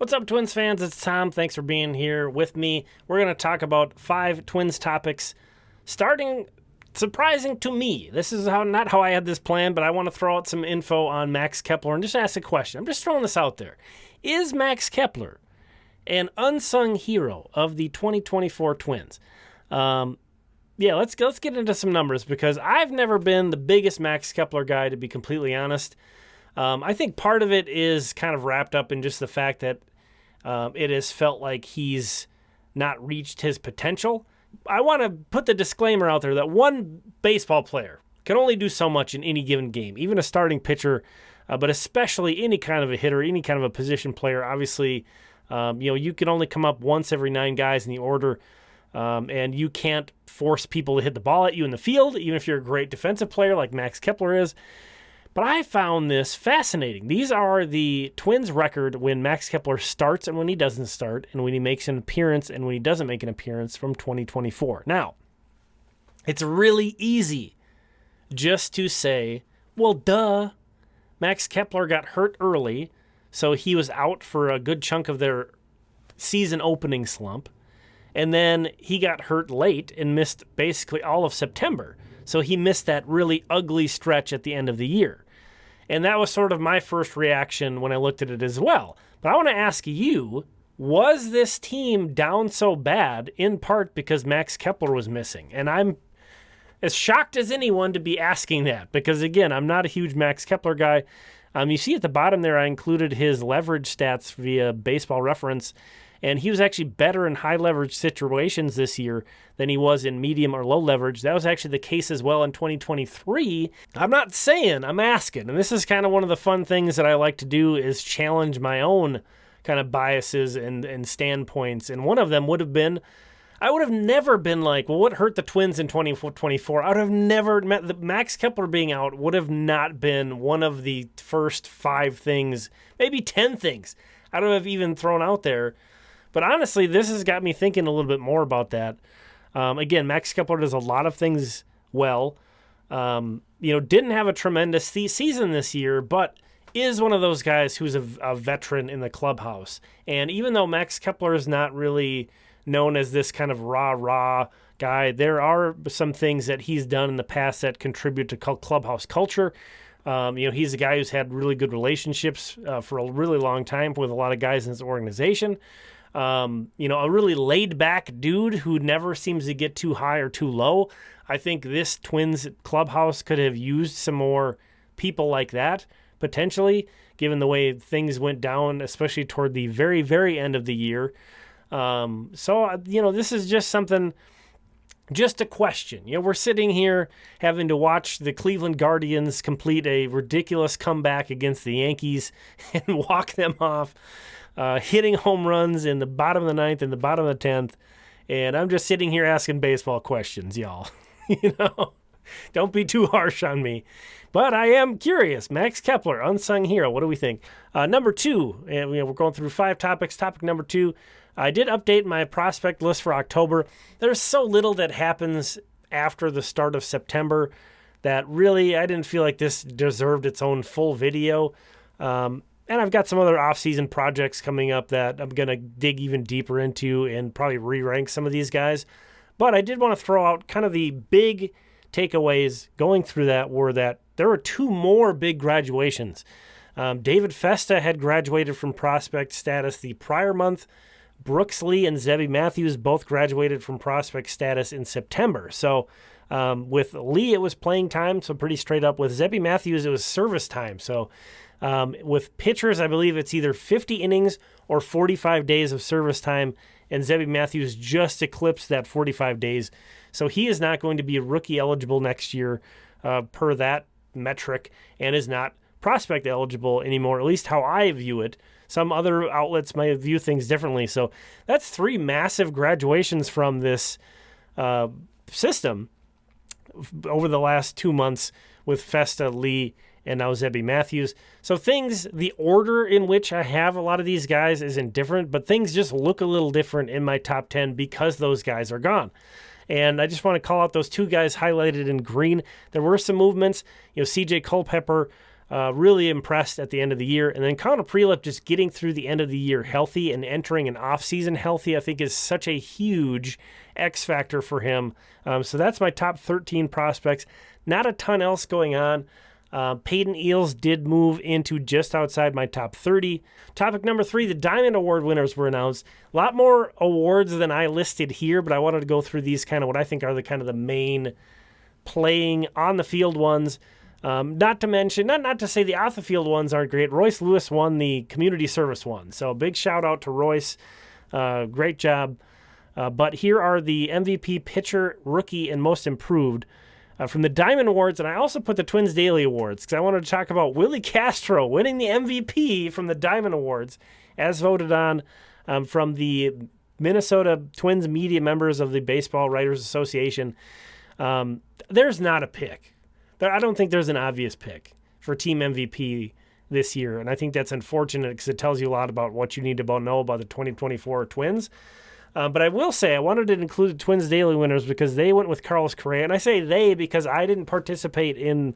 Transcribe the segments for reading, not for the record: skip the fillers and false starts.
What's up, Twins fans? It's Tom. Thanks for being here with me. We're going to talk about 5 Twins topics, starting surprising to me. This is not how I had this planned, but I want to throw out some info on Max Kepler and just ask a question. I'm just throwing this out there. Is Max Kepler an unsung hero of the 2024 Twins? Let's get into some numbers because I've never been the biggest Max Kepler guy, to be completely honest. I think part of it is kind of wrapped up in just the fact that it has felt like he's not reached his potential. I want to put the disclaimer out there that one baseball player can only do so much in any given game, even a starting pitcher, but especially any kind of a hitter, any kind of a position player. Obviously, you can only come up once every 9 guys in the order, and you can't force people to hit the ball at you in the field, even if you're a great defensive player like Max Kepler is. But I found this fascinating. These are the Twins' record when Max Kepler starts and when he doesn't start, and when he makes an appearance and when he doesn't make an appearance from 2024. Now, it's really easy just to say, well, duh, Max Kepler got hurt early, so he was out for a good chunk of their season opening slump, and then he got hurt late and missed basically all of September. So he missed that really ugly stretch at the end of the year. And that was sort of my first reaction when I looked at it as well. But I want to ask you, was this team down so bad in part because Max Kepler was missing? And I'm as shocked as anyone to be asking that because, again, I'm not a huge Max Kepler guy. You see at the bottom there, I included his leverage stats via Baseball Reference. And he was actually better in high leverage situations this year than he was in medium or low leverage. That was actually the case as well in 2023. I'm not saying, I'm asking. And this is kind of one of the fun things that I like to do is challenge my own kind of biases and standpoints. And one of them would have been, I would have never been like, well, what hurt the Twins in 2024? I would have never met the Max Kepler being out would have not been one of the first 5 things, maybe 10 things I would have even thrown out there. But honestly, this has got me thinking a little bit more about that. Again, Max Kepler does a lot of things well. Didn't have a tremendous season this year, but is one of those guys who's a veteran in the clubhouse. And even though Max Kepler is not really known as this kind of rah-rah guy, there are some things that he's done in the past that contribute to clubhouse culture. He's a guy who's had really good relationships for a really long time with a lot of guys in his organization. A really laid-back dude who never seems to get too high or too low. I think this Twins clubhouse could have used some more people like that, potentially, given the way things went down, especially toward the very, very end of the year. This is just something, just a question. We're sitting here having to watch the Cleveland Guardians complete a ridiculous comeback against the Yankees and walk them off. Hitting home runs in the bottom of the 9th and the bottom of the 10th. And I'm just sitting here asking baseball questions, y'all. Don't be too harsh on me. But I am curious. Max Kepler, unsung hero. What do we think? Number 2, and we're going through 5 topics. Topic number 2, I did update my prospect list for October. There's so little that happens after the start of September that really I didn't feel like this deserved its own full video. And I've got some other off-season projects coming up that I'm going to dig even deeper into and probably re-rank some of these guys. But I did want to throw out kind of the big takeaways going through that were that there were 2 more big graduations. David Festa had graduated from prospect status the prior month. Brooks Lee and Zebby Matthews both graduated from prospect status in September. So with Lee, it was playing time, so pretty straight up. With Zebby Matthews, it was service time. So with pitchers, I believe it's either 50 innings or 45 days of service time, and Zebby Matthews just eclipsed that 45 days. So he is not going to be rookie eligible next year per that metric and is not prospect eligible anymore, at least how I view it. Some other outlets might view things differently. So that's 3 massive graduations from this system over the last 2 months with Festa, Lee, and now Zebby Matthews. So the order in which I have a lot of these guys isn't different, but things just look a little different in my top 10 because those guys are gone. And I just want to call out those 2 guys highlighted in green. There were some movements. CJ Culpepper Really impressed at the end of the year. And then Connor Prelip just getting through the end of the year healthy and entering an offseason healthy, I think is such a huge X factor for him. So that's my top 13 prospects. Not a ton else going on. Peyton Eels did move into just outside my top 30. Topic number 3, the Diamond Award winners were announced. A lot more awards than I listed here, but I wanted to go through these kind of what I think are the kind of the main playing on the field ones. Not to mention, not to say the off the field ones aren't great. Royce Lewis won the community service one. So big shout out to Royce. Great job. But here are the MVP, pitcher, rookie, and most improved from the Diamond Awards. And I also put the Twins Daily Awards because I wanted to talk about Willie Castro winning the MVP from the Diamond Awards as voted on from the Minnesota Twins media members of the Baseball Writers Association. There's not a pick. I don't think there's an obvious pick for team MVP this year, and I think that's unfortunate because it tells you a lot about what you need to know about the 2024 Twins. But I will say I wanted to include the Twins Daily winners because they went with Carlos Correa, and I say they because I didn't participate in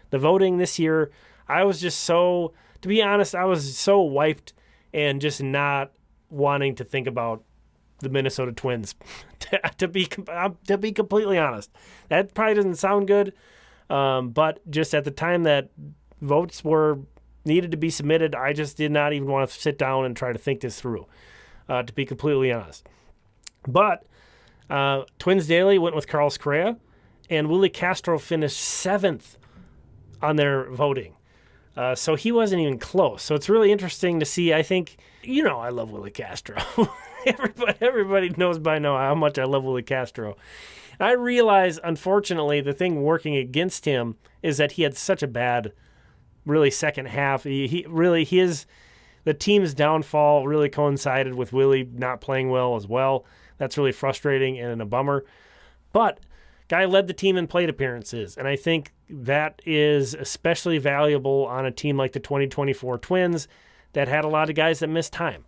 the voting this year. I was just to be honest, I was so wiped and just not wanting to think about the Minnesota Twins, to be completely honest. That probably doesn't sound good. But just at the time that votes were needed to be submitted, I just did not even want to sit down and try to think this through, to be completely honest. But Twins Daily went with Carlos Correa, and Willie Castro finished 7th on their voting. So he wasn't even close. So it's really interesting to see. I think, I love Willie Castro. Everybody knows by now how much I love Willie Castro. I realize, unfortunately, the thing working against him is that he had such a bad, really second half. The team's downfall really coincided with Willie not playing well as well. That's really frustrating and a bummer. But guy led the team in plate appearances, and I think that is especially valuable on a team like the 2024 Twins that had a lot of guys that missed time.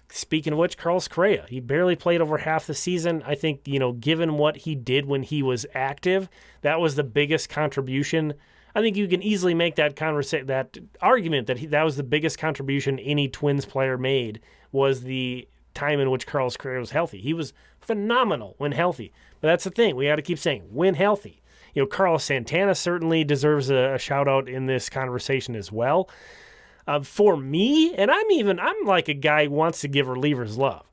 Speaking of which, Carlos Correa, he barely played over half the season. I think, given what he did when he was active, that was the biggest contribution. I think you can easily make that argument that that was the biggest contribution any Twins player made was the time in which Carlos Correa was healthy. He was phenomenal when healthy. But that's the thing. We got to keep saying, when healthy. Carlos Santana certainly deserves a shout out in this conversation as well. For me, and I'm like a guy who wants to give relievers love.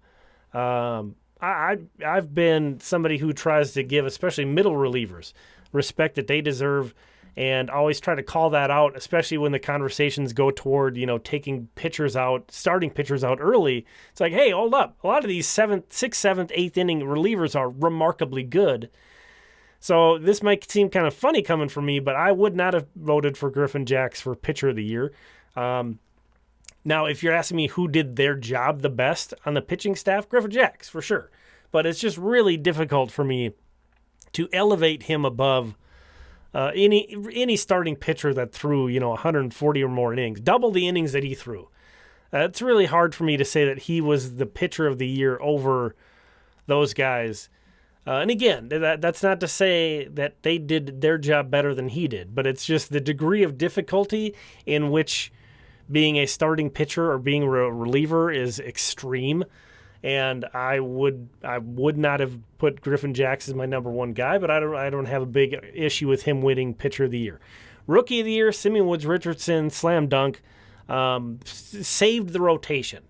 I've been somebody who tries to give, especially middle relievers, respect that they deserve, and always try to call that out, especially when the conversations go toward, taking pitchers out, starting pitchers out early. It's like, hey, hold up. A lot of these 6th, 7th, 8th inning relievers are remarkably good. So this might seem kind of funny coming from me, but I would not have voted for Griffin Jax for pitcher of the year. Now, if you're asking me who did their job the best on the pitching staff, Griffin Jax, for sure. But it's just really difficult for me to elevate him above any starting pitcher that threw, 140 or more innings, double the innings that he threw. It's really hard for me to say that he was the pitcher of the year over those guys. And again, that's not to say that they did their job better than he did, but it's just the degree of difficulty in which being a starting pitcher or being a reliever is extreme. And I would not have put Griffin Jax as my number one guy, but I don't have a big issue with him winning pitcher of the year. Rookie of the year, Simeon Woods Richardson, slam dunk, saved the rotation.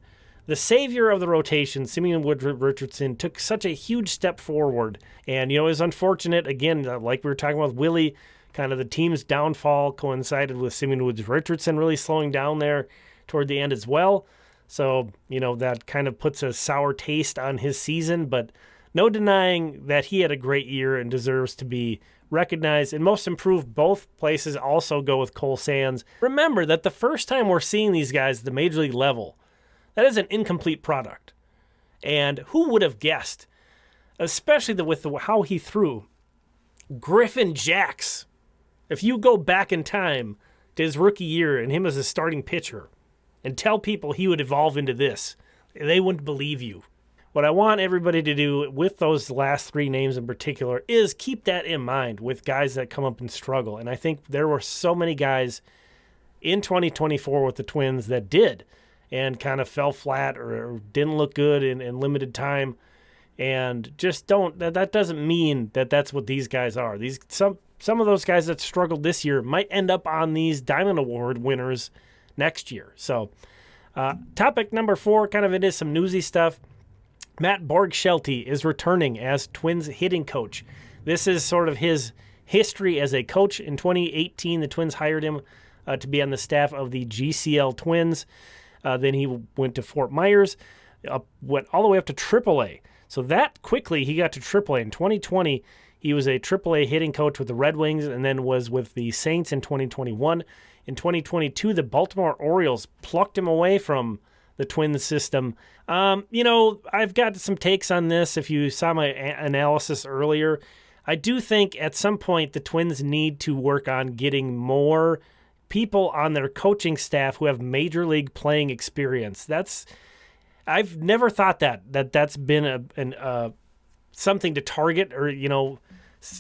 The savior of the rotation, Simeon Woods Richardson, took such a huge step forward. And, it was unfortunate, again, like we were talking about with Willie, kind of the team's downfall coincided with Simeon Woods Richardson really slowing down there toward the end as well. So, that kind of puts a sour taste on his season, but no denying that he had a great year and deserves to be recognized. And most improved, both places also go with Cole Sands. Remember that the first time we're seeing these guys at the major league level, that is an incomplete product. And who would have guessed, especially with how he threw, Griffin Jax. If you go back in time to his rookie year and him as a starting pitcher and tell people he would evolve into this, they wouldn't believe you. What I want everybody to do with those last 3 names in particular is keep that in mind with guys that come up and struggle. And I think there were so many guys in 2024 with the Twins that did and kind of fell flat or didn't look good in limited time. And just that doesn't mean that that's what these guys are. Some of those guys that struggled this year might end up on these Diamond Award winners next year. So topic number 4, kind of it is some newsy stuff. Matt Borgschulte is returning as Twins hitting coach. This is sort of his history as a coach. In 2018, the Twins hired him to be on the staff of the GCL Twins. Then he went to Fort Myers, went all the way up to AAA. So that quickly he got to AAA. In 2020, he was a AAA hitting coach with the Red Wings and then was with the Saints in 2021. In 2022, the Baltimore Orioles plucked him away from the Twins system. I've got some takes on this. If you saw my analysis earlier, I do think at some point the Twins need to work on getting more people on their coaching staff who have major league playing experience. I've never thought that's been something to target or,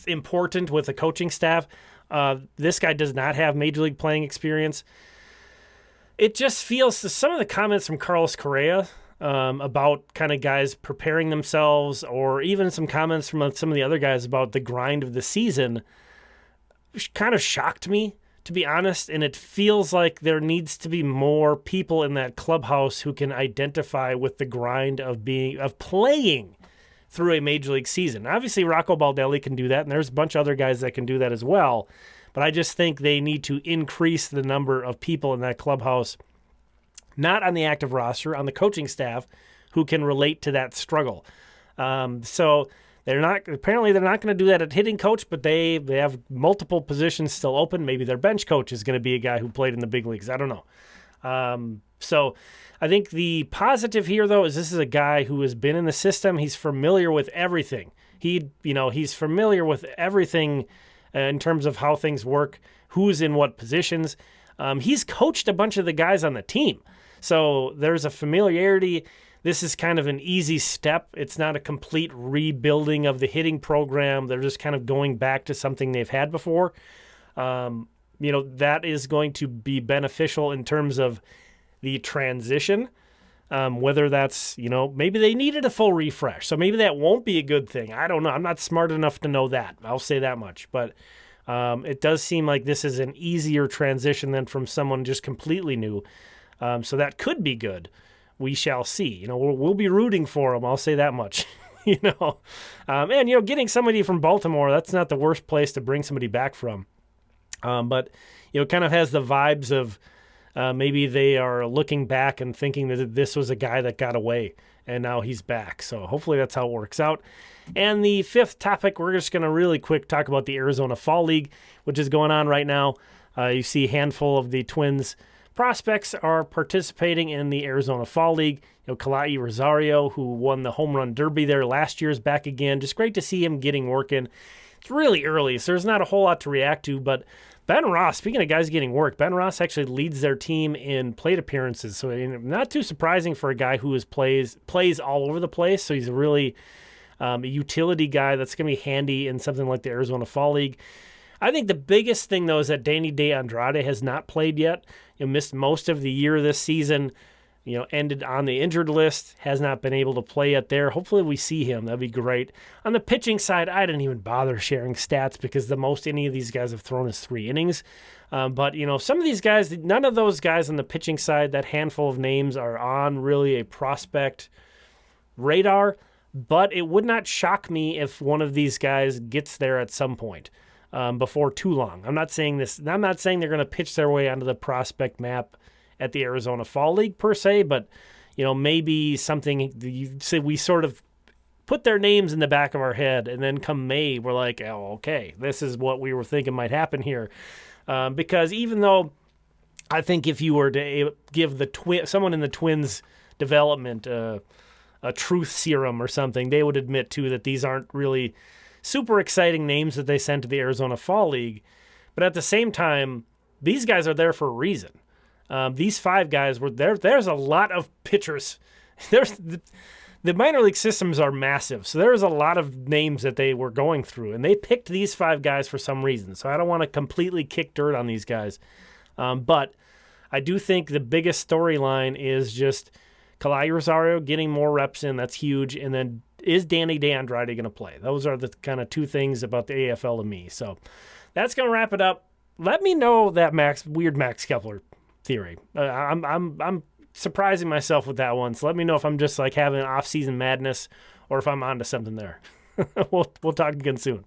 important with the coaching staff. This guy does not have major league playing experience. It just feels some of the comments from Carlos Correa about kind of guys preparing themselves, or even some comments from some of the other guys about the grind of the season, kind of shocked me, to be honest. And it feels like there needs to be more people in that clubhouse who can identify with the grind of playing through a major league season. Obviously, Rocco Baldelli can do that, and there's a bunch of other guys that can do that as well. But I just think they need to increase the number of people in that clubhouse, not on the active roster, on the coaching staff, who can relate to that struggle. So they're not going to do that at hitting coach, but they have multiple positions still open. Maybe their bench coach is going to be a guy who played in the big leagues. I don't know. So I think the positive here, though, is this is a guy who has been in the system. He's familiar with everything. He's familiar with everything in terms of how things work, who's in what positions. He's coached a bunch of the guys on the team. So there's a familiarity. This is kind of an easy step. It's not a complete rebuilding of the hitting program. They're just kind of going back to something they've had before. That is going to be beneficial in terms of the transition. Whether that's, maybe they needed a full refresh. So maybe that won't be a good thing. I don't know. I'm not smart enough to know that. I'll say that much. But it does seem like this is an easier transition than from someone just completely new. So that could be good. We shall see. We'll be rooting for them. I'll say that much. Getting somebody from Baltimore, that's not the worst place to bring somebody back from. But it kind of has the vibes of maybe they are looking back and thinking that this was a guy that got away and now he's back. So hopefully that's how it works out. And the 5th topic, we're just going to really quick talk about the Arizona Fall League, which is going on right now. You see a handful of the Twins prospects are participating in the Arizona Fall League. Kalai Rosario, who won the home run derby there last year, is back again. Just great to see him getting work in. It's really early, so there's not a whole lot to react to, but Ben Ross, speaking of guys getting work, Ben Ross actually leads their team in plate appearances, so not too surprising for a guy who plays all over the place. So he's a really a utility guy that's going to be handy in something like the Arizona Fall League. I think the biggest thing, though, is that Danny De Andrade has not played yet. Missed most of the year this season. Ended on the injured list, has not been able to play yet there. Hopefully we see him. That'd be great. On the pitching side, I didn't even bother sharing stats because the most any of these guys have thrown is 3 innings. But some of these guys, none of those guys on the pitching side, that handful of names are on really a prospect radar. But it would not shock me if one of these guys gets there at some point before too long. I'm not saying they're going to pitch their way onto the prospect map at the Arizona Fall League per se, but maybe something we sort of put their names in the back of our head, and then come May, we're like, oh, okay, this is what we were thinking might happen here. Because even though I think if you were to give someone in the Twins development a truth serum or something, they would admit too that these aren't really super exciting names that they sent to the Arizona Fall League. But at the same time, these guys are there for a reason. These 5 guys were there. There's a lot of pitchers. The minor league systems are massive, so there's a lot of names that they were going through, and they picked these 5 guys for some reason. So I don't want to completely kick dirt on these guys, but I do think the biggest storyline is just Kalai Rosario getting more reps in. That's huge. And then is Danny DeAndrade going to play? Those are the kind of two things about the AFL to me. So that's going to wrap it up. Let me know that weird Max Kepler theory. I'm surprising myself with that one. So let me know if I'm just like having off-season madness or if I'm onto something there. We'll talk again soon.